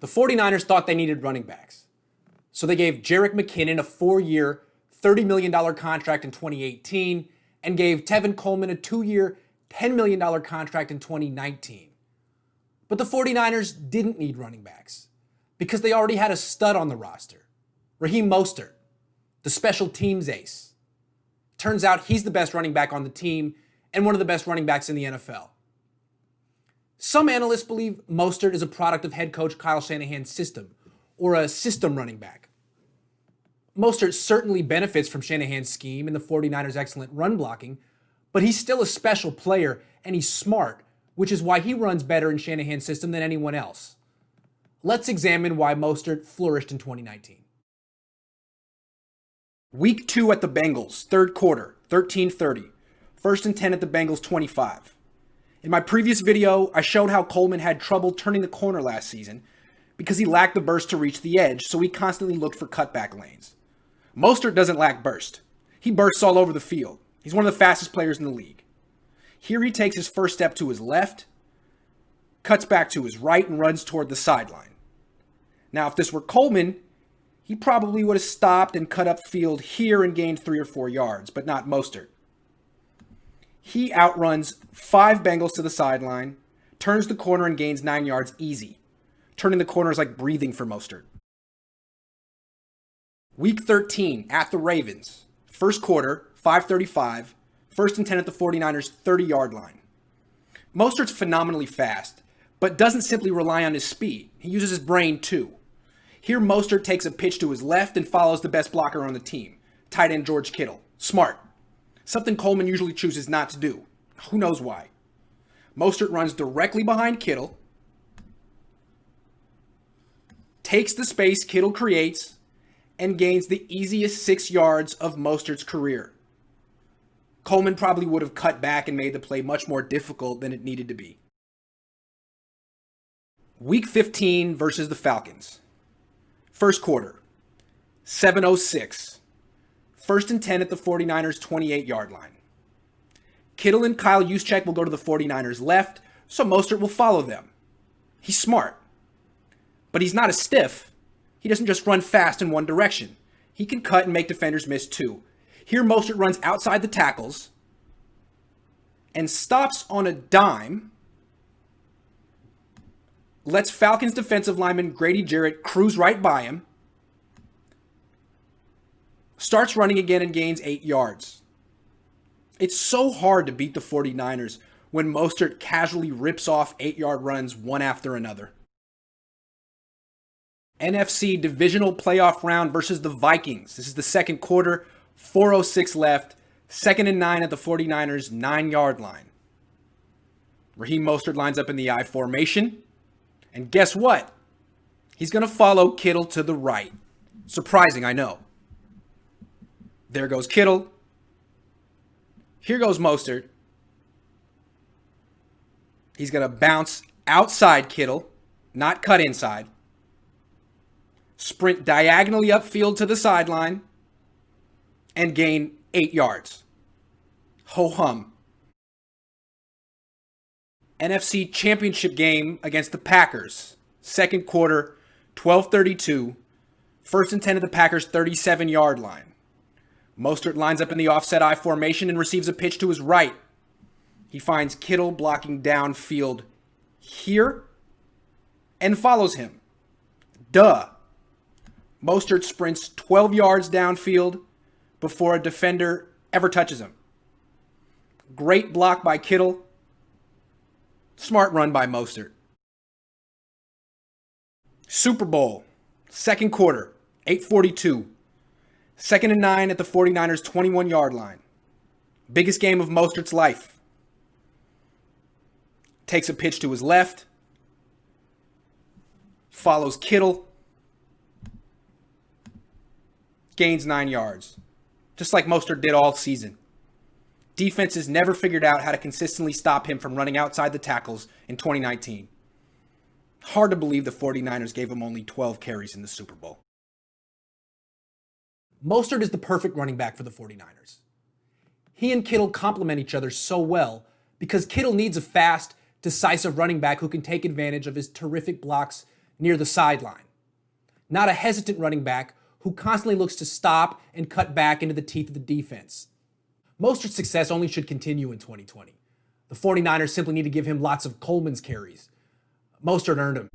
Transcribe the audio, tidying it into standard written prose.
49ers thought they needed running backs. So they gave Jerick McKinnon a 4-year, $30 million contract in 2018 and gave Tevin Coleman a 2-year, $10 million contract in 2019. But the 49ers didn't need running backs because they already had a stud on the roster, Raheem Mostert, the special teams ace. Turns out he's the best running back on the team and one of the best running backs in the NFL. Some analysts believe Mostert is a product of head coach Kyle Shanahan's system, or a system running back. Mostert certainly benefits from Shanahan's scheme and the 49ers' excellent run blocking, but he's still a special player and he's smart, which is why he runs better in Shanahan's system than anyone else. Let's examine why Mostert flourished in 2019. Week 2 at the Bengals, third quarter, 13:30. First and 10 at the Bengals 25. In my previous video, I showed how Coleman had trouble turning the corner last season because he lacked the burst to reach the edge, so he constantly looked for cutback lanes. Mostert doesn't lack burst. He bursts all over the field. He's one of the fastest players in the league. Here he takes his first step to his left, cuts back to his right, and runs toward the sideline. Now, if this were Coleman, he probably would have stopped and cut upfield here and gained 3 or 4 yards, but not Mostert. He outruns 5 Bengals to the sideline, turns the corner and gains 9 yards easy. Turning the corner is like breathing for Mostert. Week 13 at the Ravens. First quarter, 5:35. First and 10 at the 49ers 30-yard line. Mostert's phenomenally fast, but doesn't simply rely on his speed. He uses his brain too. Here Mostert takes a pitch to his left and follows the best blocker on the team, tight end George Kittle. Smart. Something Coleman usually chooses not to do. Who knows why? Mostert runs directly behind Kittle, takes the space Kittle creates, and gains the easiest 6 yards of Mostert's career. Coleman probably would have cut back and made the play much more difficult than it needed to be. Week 15 versus the Falcons. First quarter, 7:06. First and 10 at the 49ers 28-yard line. Kittle and Kyle Juszczyk will go to the 49ers left, so Mostert will follow them. He's smart. But he's not a stiff. He doesn't just run fast in one direction. He can cut and make defenders miss too. Here Mostert runs outside the tackles and stops on a dime, lets Falcons defensive lineman Grady Jarrett cruise right by him, starts running again and gains 8 yards. It's so hard to beat the 49ers when Mostert casually rips off 8-yard runs one after another. NFC divisional playoff round versus the Vikings. This is the second quarter, 4:06 left, 2nd and 9 at the 49ers 9-yard line. Raheem Mostert lines up in the I formation, and guess what? He's going to follow Kittle to the right. Surprising, I know. There goes Kittle. Here goes Mostert. He's going to bounce outside Kittle, not cut inside. Sprint diagonally upfield to the sideline and gain 8 yards. Ho-hum. NFC Championship Game against the Packers. Second quarter, 12:32. First and 10 at the Packers' 37-yard line. Mostert lines up in the offset I formation and receives a pitch to his right. He finds Kittle blocking downfield here and follows him. Duh. Mostert sprints 12 yards downfield before a defender ever touches him. Great block by Kittle. Smart run by Mostert. Super Bowl, second quarter, 8:42. 2nd and 9 at the 49ers 21-yard line. Biggest game of Mostert's life. Takes a pitch to his left. Follows Kittle. Gains 9 yards. Just like Mostert did all season. Defenses never figured out how to consistently stop him from running outside the tackles in 2019. Hard to believe the 49ers gave him only 12 carries in the Super Bowl. Mostert is the perfect running back for the 49ers. He and Kittle complement each other so well because Kittle needs a fast, decisive running back who can take advantage of his terrific blocks near the sideline. Not a hesitant running back who constantly looks to stop and cut back into the teeth of the defense. Mostert's success only should continue in 2020. The 49ers simply need to give him lots of Coleman's carries. Mostert earned them.